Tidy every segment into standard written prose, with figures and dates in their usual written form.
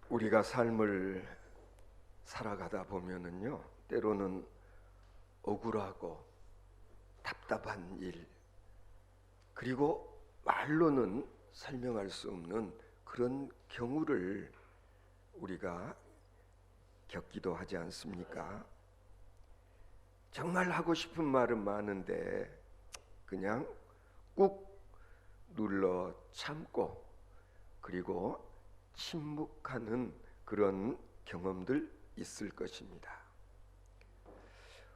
우리가 삶을 살아가다 보면은요, 때로는 억울하고 답답한 일, 그리고 말로는 설명할 수 없는 그런 경우를 우리가 겪기도 하지 않습니까? 정말 하고 싶은 말은 많은데 그냥 꾹 눌러 참고 그리고 침묵하는 그런 경험들 있을 것입니다.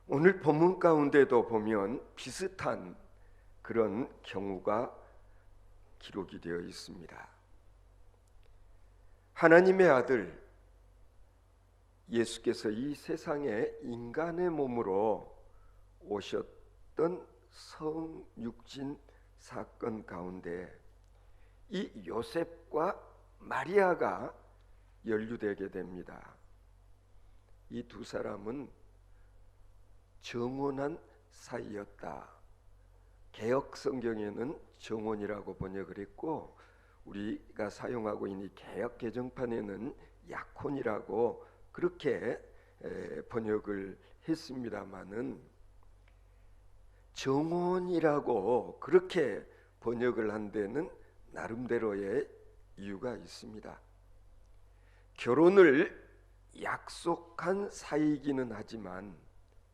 오늘 본문 가운데도 보면 비슷한 그런 경우가 기록이 되어 있습니다. 하나님의 아들 예수께서 이 세상에 인간의 몸으로 오셨던 성육신 사건 가운데 이 요셉과 마리아가 연루되게 됩니다. 이 두 사람은 정혼한 사이였다. 개역 성경에는 정혼이라고 번역을 했고 우리가 사용하고 있는 개역 개정판에는 약혼이라고 그렇게 번역을 했습니다마는 정혼이라고 그렇게 번역을 한 데는 나름대로의 이유가 있습니다. 결혼을 약속한 사이이기는 하지만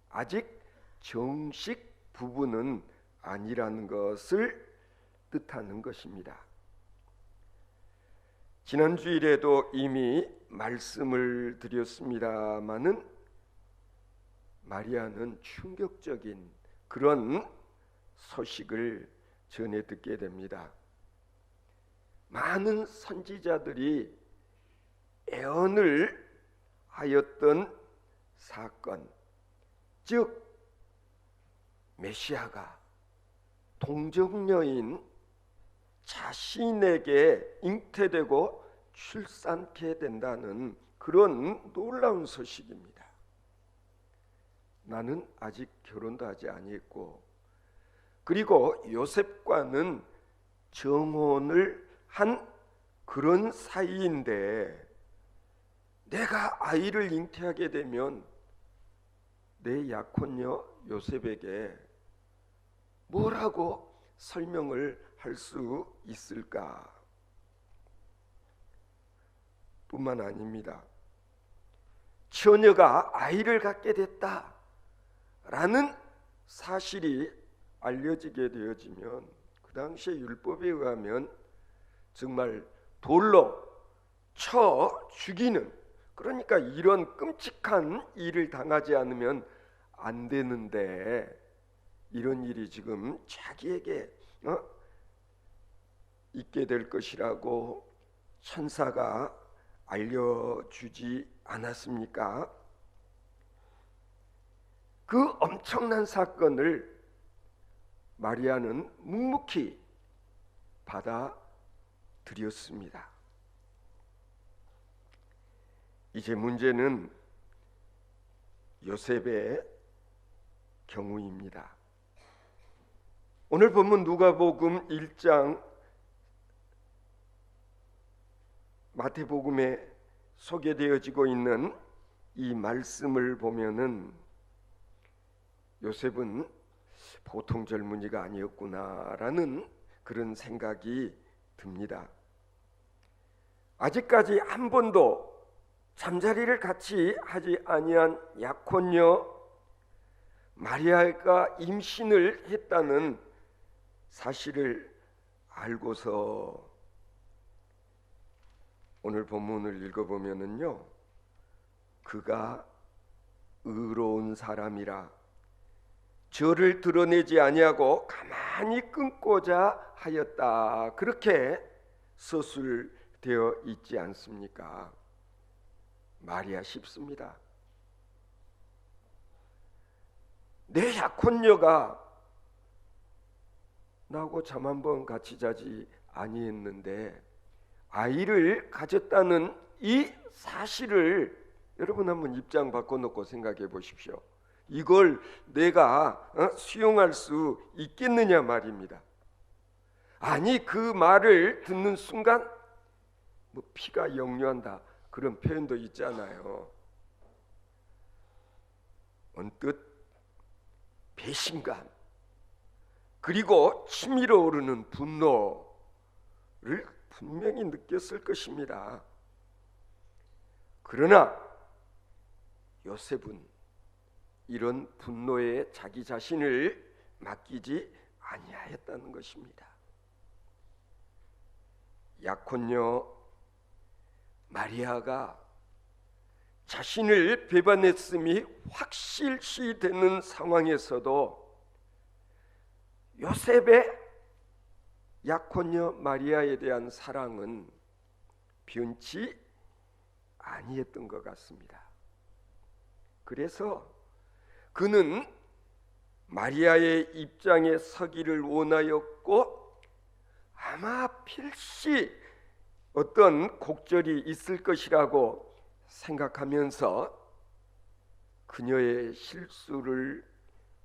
아직 정식 부부는 아니라는 것을 뜻하는 것입니다. 지난 주일에도 이미 말씀을 드렸습니다마는 마리아는 충격적인 그런 소식을 전해 듣게 됩니다. 많은 선지자들이 애언을 하였던 사건, 즉 메시아가 동정녀인 자신에게 잉태되고 출산케 된다는 그런 놀라운 소식입니다. 나는 아직 결혼도 하지 아니했고 그리고 요셉과는 정혼을 한 그런 사이인데 내가 아이를 잉태하게 되면 내 약혼녀 요셉에게 뭐라고 설명을 할 수 있을까? 뿐만 아닙니다. 처녀가 아이를 갖게 됐다라는 사실이 알려지게 되어지면 그 당시의 율법에 의하면 정말 돌로 쳐 죽이는, 그러니까 이런 끔찍한 일을 당하지 않으면 안 되는데 이런 일이 지금 자기에게 있게 될 것이라고 천사가 알려주지 않았습니까? 그 엄청난 사건을 마리아는 묵묵히 받아들였습니다. 이제 문제는 요셉의 경우입니다. 오늘 본문 누가복음 1장 마태복음에 소개되어지고 있는 이 말씀을 보면은 요셉은 보통 젊은이가 아니었구나라는 그런 생각이 듭니다. 아직까지 한 번도 잠자리를 같이 하지 아니한 약혼녀 마리아가 임신을 했다는 사실을 알고서 오늘 본문을 읽어보면은요, 그가 의로운 사람이라 저를 드러내지 아니하고 가만히 끊고자 하였다, 그렇게 서술되어 있지 않습니까? 말이야 쉽습니다. 내 약혼녀가 나하고 잠 한번 같이 자지 아니했는데 아이를 가졌다는 이 사실을 여러분 한번 입장 바꿔놓고 생각해 보십시오. 이걸 내가 수용할 수 있겠느냐 말입니다. 아니 그 말을 듣는 순간 뭐 피가 역류한다, 그런 표현도 있잖아요. 언뜻 배신감 그리고 치밀어 오르는 분노를 분명히 느꼈을 것입니다. 그러나 요셉은 이런 분노에 자기 자신을 맡기지 아니하였다는 것입니다. 약혼녀 마리아가 자신을 배반했음이 확실시 되는 상황에서도 요셉의 약혼녀 마리아에 대한 사랑은 변치 아니했던 것 같습니다. 그래서 그는 마리아의 입장에 서기를 원하였고 아마 필시 어떤 곡절이 있을 것이라고 생각하면서 그녀의 실수를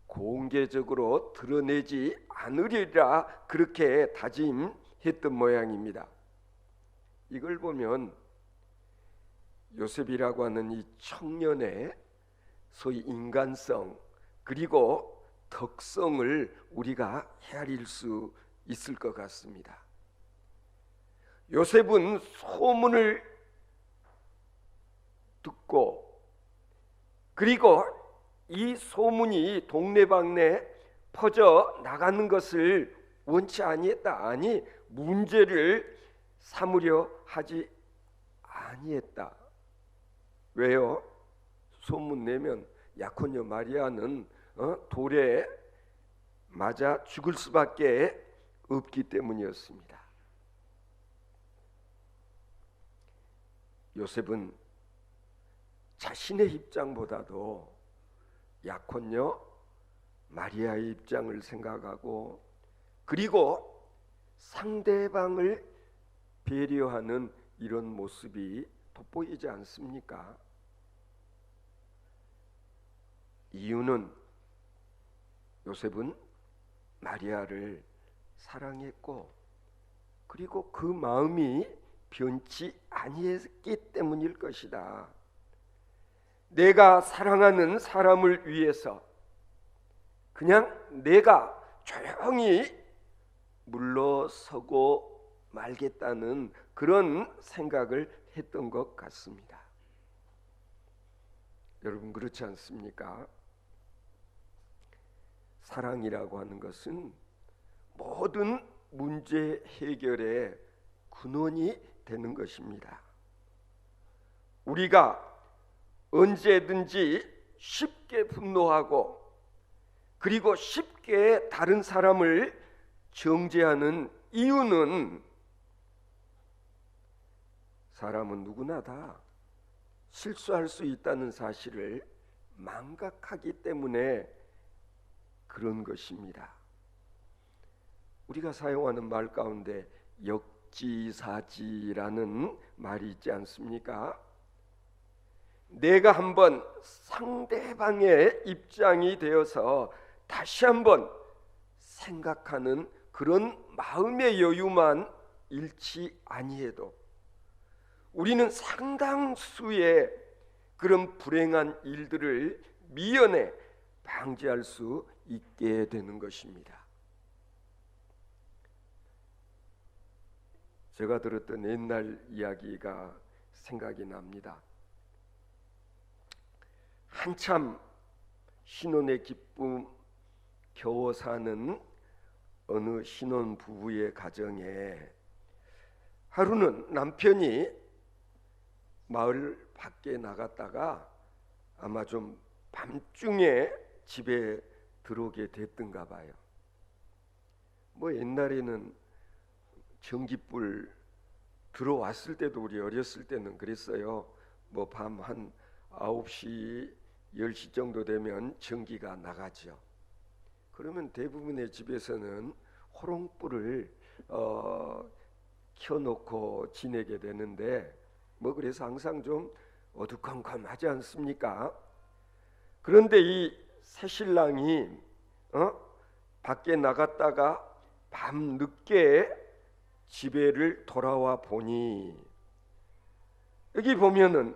공개적으로 드러내지 않으리라 그렇게 다짐했던 모양입니다. 이걸 보면 요셉이라고 하는 이 청년의 소위 인간성 그리고 덕성을 우리가 헤아릴 수 있을 것 같습니다. 요셉은 소문을 듣고 그리고 이 소문이 동네방네 퍼져 나가는 것을 원치 아니했다. 아니 문제를 삼으려 하지 아니했다. 왜요? 소문 내면 약혼녀 마리아는 돌에 맞아 죽을 수밖에 없기 때문이었습니다. 요셉은 자신의 입장보다도 약혼녀 마리아의 입장을 생각하고 그리고 상대방을 배려하는 이런 모습이 돋보이지 않습니까? 이유는 요셉은 마리아를 사랑했고 그리고 그 마음이 변치 아니했기 때문일 것이다. 내가 사랑하는 사람을 위해서 그냥 내가 조용히 물러서고 말겠다는 그런 생각을 했던 것 같습니다. 여러분 그렇지 않습니까? 사랑이라고 하는 것은 모든 문제 해결의 근원이 되는 것입니다. 우리가 언제든지 쉽게 분노하고 그리고 쉽게 다른 사람을 정죄하는 이유는 사람은 누구나 다 실수할 수 있다는 사실을 망각하기 때문에 그런 것입니다. 우리가 사용하는 말 가운데 역지사지라는 말이 있지 않습니까? 내가 한번 상대방의 입장이 되어서 다시 한번 생각하는 그런 마음의 여유만 잃지 아니해도 우리는 상당수의 그런 불행한 일들을 미연에 방지할 수 있게 되는 것입니다. 제가 들었던 옛날 이야기가 생각이 납니다. 한참 신혼의 기쁨 겨워 사는 어느 신혼 부부의 가정에 하루는 남편이 마을 밖에 나갔다가 아마 좀 밤중에 집에 들어오게 됐던가 봐요. 뭐 옛날에는 전기불 들어왔을 때도 우리 어렸을 때는 그랬어요. 뭐 밤 한 9시, 10시 정도 되면 전기가 나가죠. 그러면 대부분의 집에서는 호롱불을 켜놓고 지내게 되는데 뭐 그래서 항상 좀 어두컴컴하지 않습니까? 그런데 이 새신랑이 밖에 나갔다가 밤 늦게 집에를 돌아와 보니 여기 보면은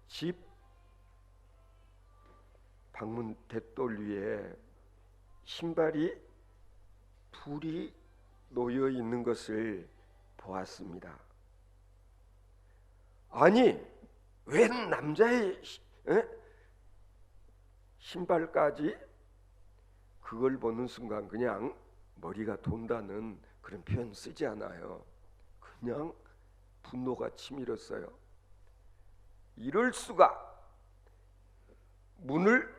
집 방문 대돌 위에 신발이 둘이 놓여 있는 것을 보았습니다. 아니, 웬 남자의 신발까지? 그걸 보는 순간 그냥 머리가 돈다는 그런 표현 쓰지 않아요. 그냥 분노가 치밀었어요. 이럴 수가. 문을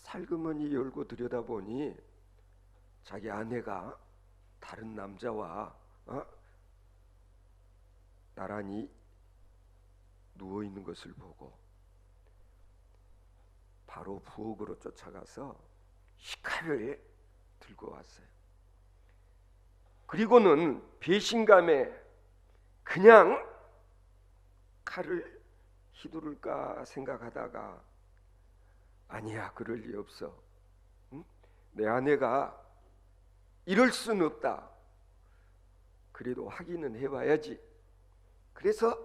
살그머니 열고 들여다보니 자기 아내가 다른 남자와 나란히 누워있는 것을 보고 바로 부엌으로 쫓아가서 식칼을 들고 왔어요. 그리고는 배신감에 그냥 칼을 휘두를까 생각하다가 아니야, 그럴 리 없어. 내 아내가 이럴 수는 없다. 그래도 확인은 해봐야지. 그래서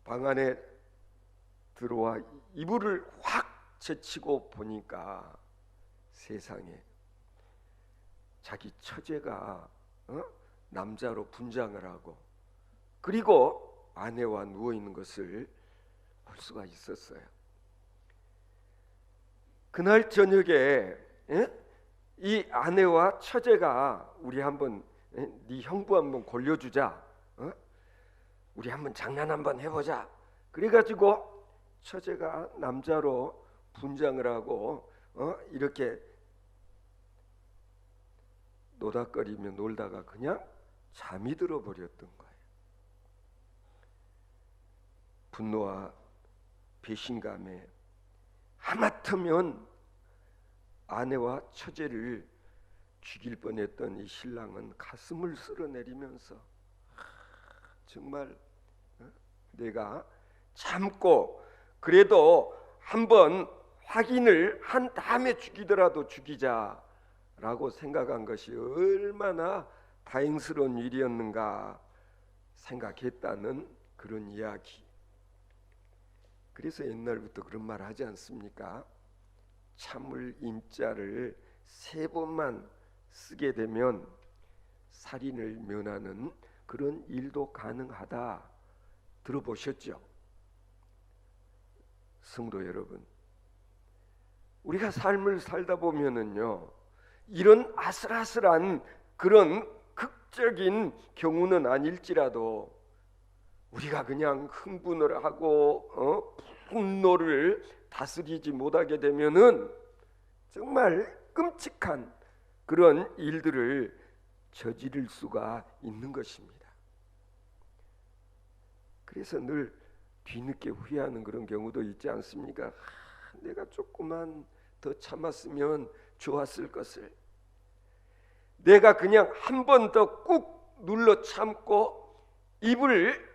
방 안에 들어와 이불을 확 제치고 보니까 세상에 자기 처제가 남자로 분장을 하고 그리고 아내와 누워있는 것을 볼 수가 있었어요. 그날 저녁에 이 아내와 처제가 우리 한번 네 형부 한번 골려주자, 우리 한번 장난 한번 해보자. 그래가지고 처제가 남자로 분장을 하고 이렇게 노닥거리며 놀다가 그냥 잠이 들어버렸던 거예요. 분노와 배신감에 하마터면 아내와 처제를 죽일 뻔했던 이 신랑은 가슴을 쓸어내리면서 정말 내가 참고 그래도 한번 확인을 한 다음에 죽이더라도 죽이자라고 생각한 것이 얼마나 다행스러운 일이었는가 생각했다는 그런 이야기. 그래서 옛날부터 그런 말 하지 않습니까? 참을 임자를 3번만 쓰게 되면 살인을 면하는 그런 일도 가능하다. 들어보셨죠? 성도 여러분, 우리가 삶을 살다 보면은요, 이런 아슬아슬한 그런 극적인 경우는 아닐지라도 우리가 그냥 흥분을 하고 분노를 다스리지 못하게 되면은 정말 끔찍한 그런 일들을 저지를 수가 있는 것입니다. 그래서 늘 뒤늦게 후회하는 그런 경우도 있지 않습니까? 내가 조금만 더 참았으면 좋았을 것을. 내가 그냥 한 번 더 꾹 눌러 참고 입을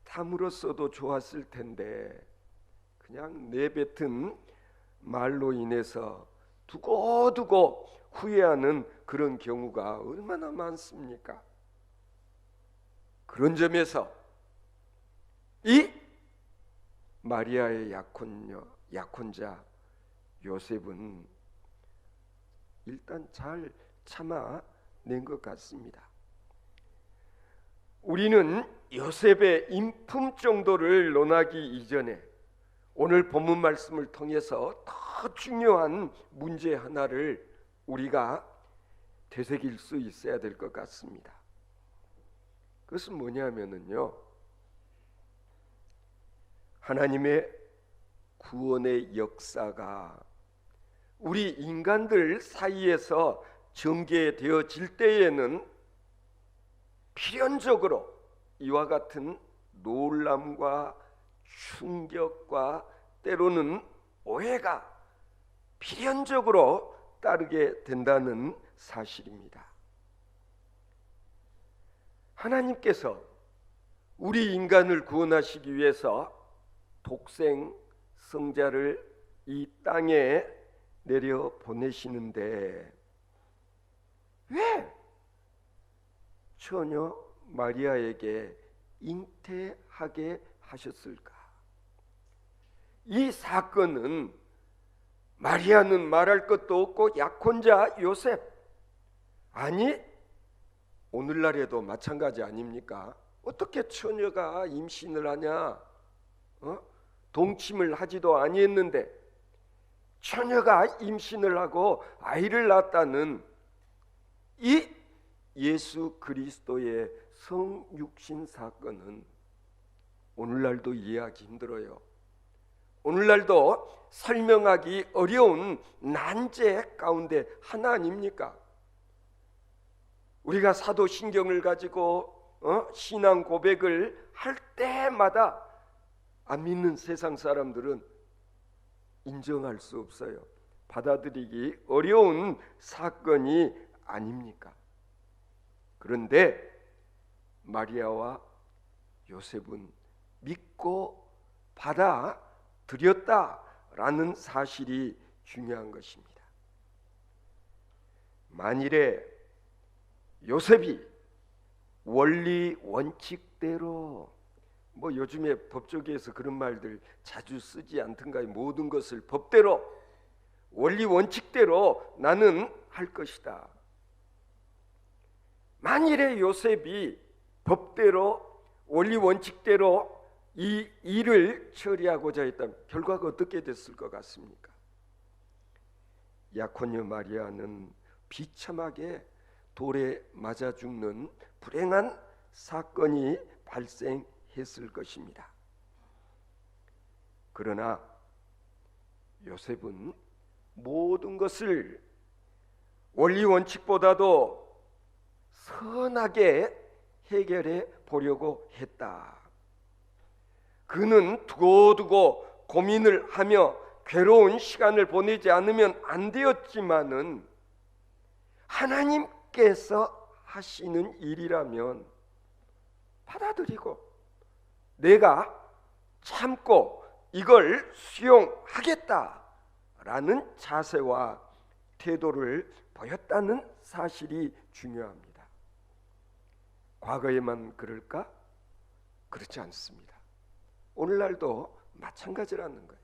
다물었어도 좋았을 텐데 그냥 내뱉은 말로 인해서 두고두고 후회하는 그런 경우가 얼마나 많습니까? 그런 점에서 이 마리아의 약혼자 요셉은 일단 잘 참아낸 것 같습니다. 우리는 요셉의 인품 정도를 논하기 이전에 오늘 본문 말씀을 통해서 더 중요한 문제 하나를 우리가 되새길 수 있어야 될 것 같습니다. 그것은 뭐냐면요, 하나님의 구원의 역사가 우리 인간들 사이에서 전개되어질 때에는 필연적으로 이와 같은 놀람과 충격과 때로는 오해가 필연적으로 따르게 된다는 사실입니다. 하나님께서 우리 인간을 구원하시기 위해서 독생 성자를 이 땅에 내려 보내시는데 왜 처녀 마리아에게 잉태하게 하셨을까? 이 사건은 마리아는 말할 것도 없고 약혼자 요셉, 아니 오늘날에도 마찬가지 아닙니까? 어떻게 처녀가 임신을 하냐? 동침을 하지도 아니했는데 처녀가 임신을 하고 아이를 낳았다는 이 예수 그리스도의 성육신 사건은 오늘날도 이해하기 힘들어요. 오늘날도 설명하기 어려운 난제 가운데 하나 아닙니까? 우리가 사도신경을 가지고 신앙 고백을 할 때마다 안 믿는 세상 사람들은 인정할 수 없어요. 받아들이기 어려운 사건이 아닙니까? 그런데 마리아와 요셉은 믿고 받아들였다라는 사실이 중요한 것입니다. 만일에 요셉이 원리 원칙대로, 요즘에 법조계에서 그런 말들 자주 쓰지 않던가요? 모든 것을 법대로, 원리 원칙대로 나는 할 것이다. 만일에 요셉이 법대로, 원리 원칙대로 이 일을 처리하고자 했다면 결과가 어떻게 됐을 것 같습니까? 약혼녀 마리아는 비참하게 돌에 맞아 죽는 불행한 사건이 발생했을 것입니다. 그러나 요셉은 모든 것을 원리 원칙보다도 선하게 해결해 보려고 했다. 그는 두고두고 고민을 하며 괴로운 시간을 보내지 않으면 안 되었지만은 하나님께서 하시는 일이라면 받아들이고 내가 참고 이걸 수용하겠다라는 자세와 태도를 보였다는 사실이 중요합니다. 과거에만 그럴까? 그렇지 않습니다. 오늘날도 마찬가지라는 거예요.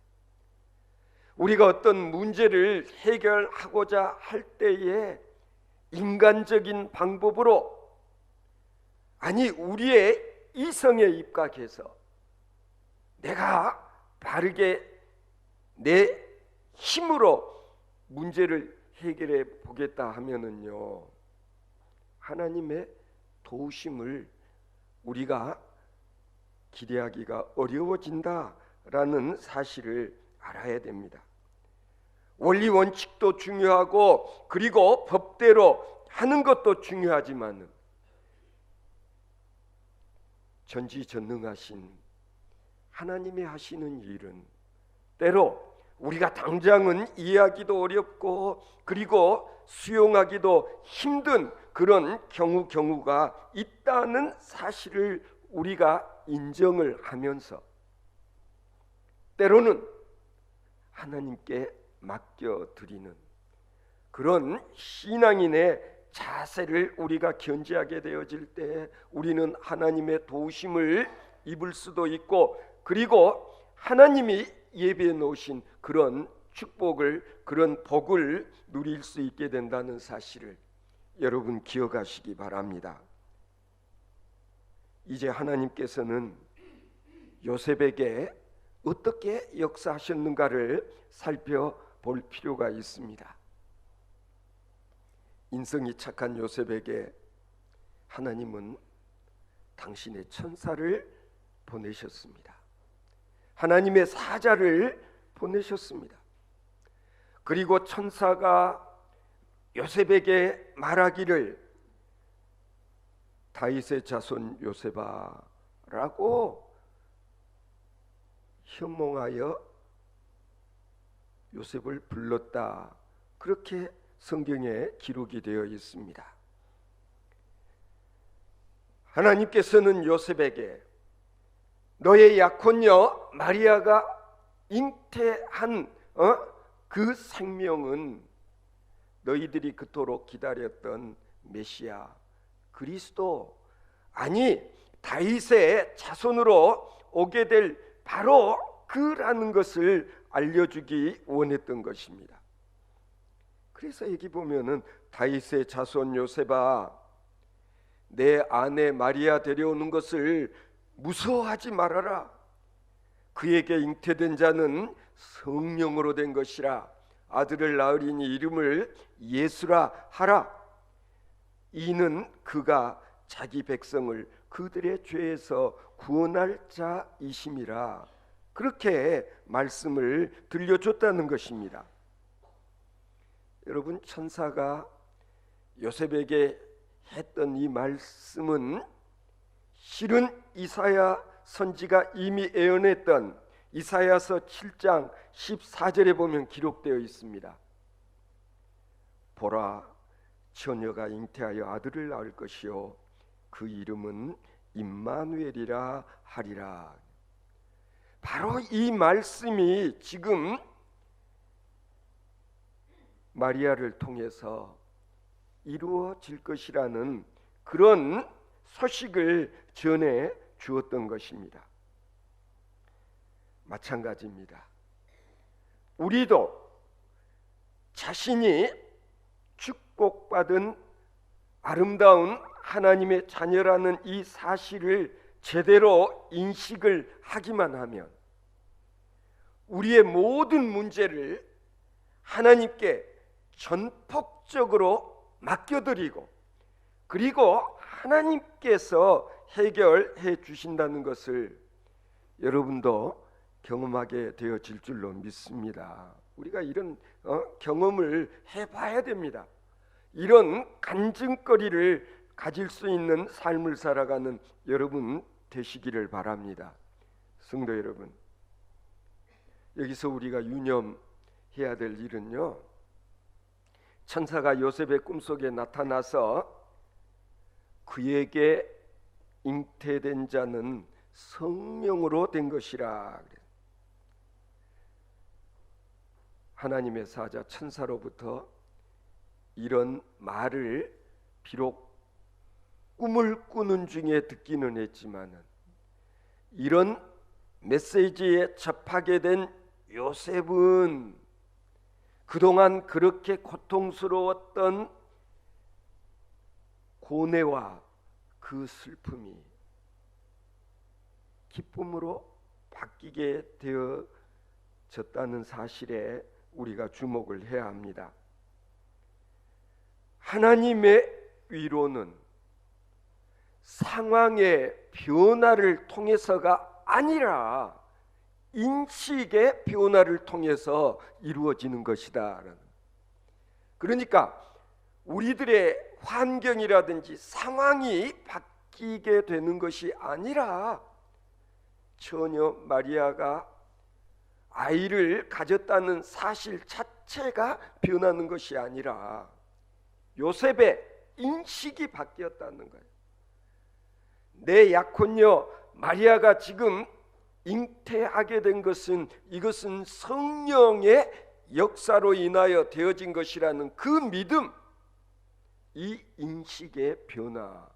우리가 어떤 문제를 해결하고자 할 때에 인간적인 방법으로, 아니 우리의 이성에 입각해서 내가 바르게 내 힘으로 문제를 해결해 보겠다 하면은요, 하나님의 도우심을 우리가 기대하기가 어려워진다라는 사실을 알아야 됩니다. 원리 원칙도 중요하고 그리고 법대로 하는 것도 중요하지만 전지전능하신 하나님이 하시는 일은 때로 우리가 당장은 이해하기도 어렵고 그리고 수용하기도 힘든 그런 경우가 있다는 사실을 우리가 인정을 하면서 때로는 하나님께 맡겨드리는 그런 신앙인의 자세를 우리가 견지하게 되어질 때 우리는 하나님의 도우심을 입을 수도 있고 그리고 하나님이 예비해 놓으신 그런 축복을, 그런 복을 누릴 수 있게 된다는 사실을 여러분 기억하시기 바랍니다. 이제 하나님께서는 요셉에게 어떻게 역사하셨는가를 살펴볼 필요가 있습니다. 인성이 착한 요셉에게 하나님은 당신의 천사를 보내셨습니다. 하나님의 사자를 보내셨습니다. 그리고 천사가 요셉에게 말하기를 다윗의 자손 요셉아 라고 현몽하여 요셉을 불렀다. 그렇게 성경에 기록이 되어 있습니다. 하나님께서는 요셉에게 너의 약혼녀 마리아가 잉태한 그 생명은 너희들이 그토록 기다렸던 메시아 그리스도, 아니 다윗의 자손으로 오게 될 바로 그라는 것을 알려주기 원했던 것입니다. 그래서 여기 보면은 다윗의 자손 요셉아, 내 아내 마리아 데려오는 것을 무서워하지 말아라. 그에게 잉태된 자는 성령으로 된 것이라. 아들을 낳으리니 이름을 예수라 하라. 이는 그가 자기 백성을 그들의 죄에서 구원할 자이심이라. 그렇게 말씀을 들려줬다는 것입니다. 여러분, 천사가 요셉에게 했던 이 말씀은 실은 이사야 선지가 이미 예언했던 이사야서 7장 14절에 보면 기록되어 있습니다. 보라, 처녀가 잉태하여 아들을 낳을 것이요 그 이름은 임마누엘이라 하리라. 바로 이 말씀이 지금 마리아를 통해서 이루어질 것이라는 그런 소식을 전해 주었던 것입니다. 마찬가지입니다. 우리도 자신이 축복받은 아름다운 하나님의 자녀라는 이 사실을 제대로 인식을 하기만 하면 우리의 모든 문제를 하나님께 전폭적으로 맡겨드리고 그리고 하나님께서 해결해 주신다는 것을 여러분도 경험하게 되어질 줄로 믿습니다. 우리가 이런 경험을 해봐야 됩니다. 이런 간증거리를 가질 수 있는 삶을 살아가는 여러분 되시기를 바랍니다. 성도 여러분, 여기서 우리가 유념해야 될 일은요, 천사가 요셉의 꿈속에 나타나서 그에게 잉태된 자는 성령으로 된 것이라. 하나님의 사자 천사로부터 이런 말을 비록 꿈을 꾸는 중에 듣기는 했지만은 이런 메시지에 접하게 된 요셉은 그동안 그렇게 고통스러웠던 고뇌와 그 슬픔이 기쁨으로 바뀌게 되어졌다는 사실에 우리가 주목을 해야 합니다. 하나님의 위로는 상황의 변화를 통해서가 아니라 인식의 변화를 통해서 이루어지는 것이다. 그러니까 우리들의 환경이라든지 상황이 바뀌게 되는 것이 아니라 처녀 마리아가 아이를 가졌다는 사실 자체가 변하는 것이 아니라 요셉의 인식이 바뀌었다는 거예요. 내 약혼녀 마리아가 지금 잉태하게 된 것은 이것은 성령의 역사로 인하여 되어진 것이라는 그 믿음, 이 인식의 변화,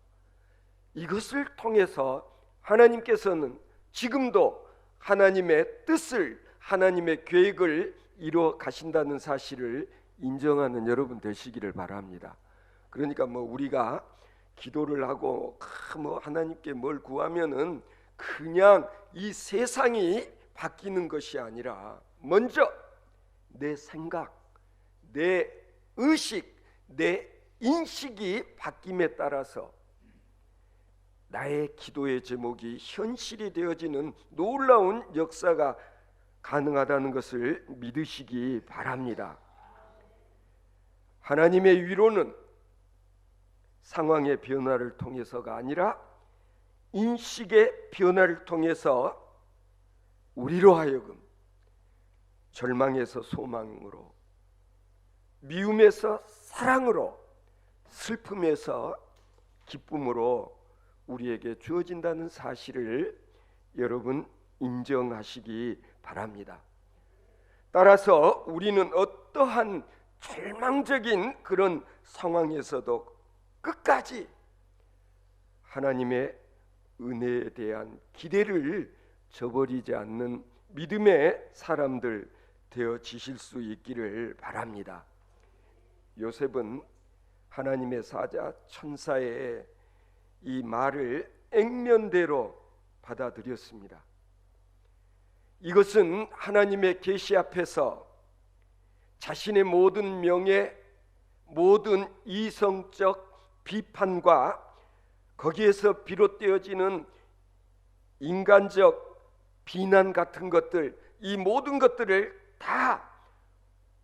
이것을 통해서 하나님께서는 지금도 하나님의 뜻을, 하나님의 계획을 이루어 가신다는 사실을 인정하는 여러분 되시기를 바랍니다. 그러니까 우리가 기도를 하고 하나님께 뭘 구하면은 그냥 이 세상이 바뀌는 것이 아니라 먼저 내 생각, 내 의식, 내 인식이 바뀜에 따라서 나의 기도의 제목이 현실이 되어지는 놀라운 역사가 가능하다는 것을 믿으시기 바랍니다. 하나님의 위로는 상황의 변화를 통해서가 아니라 인식의 변화를 통해서 우리로 하여금 절망에서 소망으로, 미움에서 사랑으로, 슬픔에서 기쁨으로 우리에게 주어진다는 사실을 여러분 인정하시기 바랍니다. 따라서 우리는 어떠한 절망적인 그런 상황에서도 끝까지 하나님의 은혜에 대한 기대를 저버리지 않는 믿음의 사람들 되어지실 수 있기를 바랍니다. 요셉은 하나님의 사자 천사의 이 말을 액면대로 받아들였습니다. 이것은 하나님의 계시 앞에서 자신의 모든 명예, 모든 이성적 비판과 거기에서 비롯되어지는 인간적 비난 같은 것들, 이 모든 것들을 다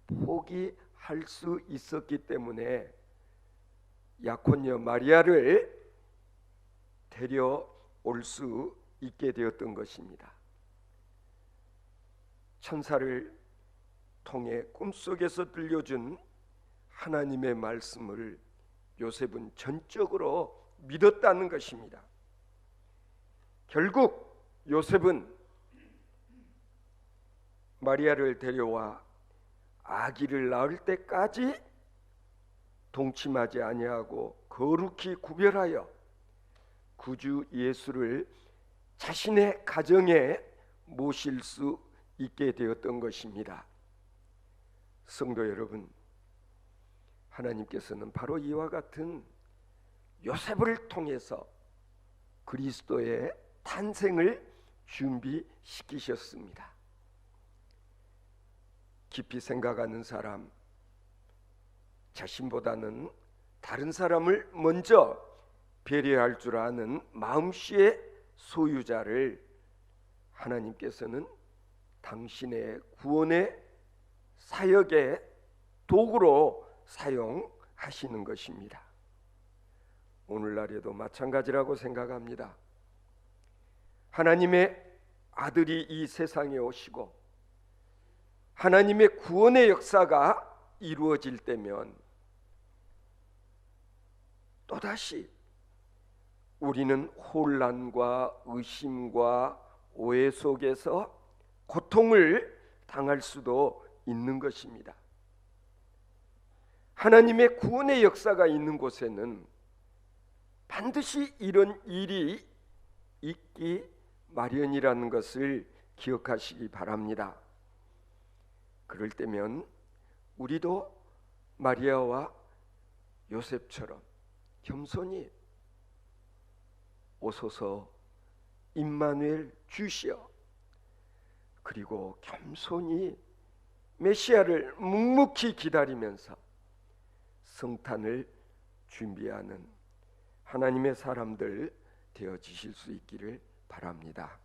포기할 수 있었기 때문에 약혼녀 마리아를 데려올 수 있게 되었던 것입니다. 천사를 통해 꿈속에서 들려준 하나님의 말씀을 요셉은 전적으로 믿었다는 것입니다. 결국 요셉은 마리아를 데려와 아기를 낳을 때까지 동침하지 아니하고 거룩히 구별하여 구주 예수를 자신의 가정에 모실 수 있게 되었던 것입니다. 성도 여러분, 하나님께서는 바로 이와 같은 요셉을 통해서 그리스도의 탄생을 준비시키셨습니다. 깊이 생각하는 사람, 자신보다는 다른 사람을 먼저 배려할 줄 아는 마음씨의 소유자를 하나님께서는 당신의 구원의 사역의 도구로 사용하시는 것입니다. 오늘날에도 마찬가지라고 생각합니다. 하나님의 아들이 이 세상에 오시고 하나님의 구원의 역사가 이루어질 때면 또다시 우리는 혼란과 의심과 오해 속에서 고통을 당할 수도 있는 것입니다. 하나님의 구원의 역사가 있는 곳에는 반드시 이런 일이 있기 마련이라는 것을 기억하시기 바랍니다. 그럴 때면 우리도 마리아와 요셉처럼 겸손히 오소서 임마누엘 주시어, 그리고 겸손히 메시아를 묵묵히 기다리면서 성탄을 준비하는 하나님의 사람들 되어지실 수 있기를 바랍니다.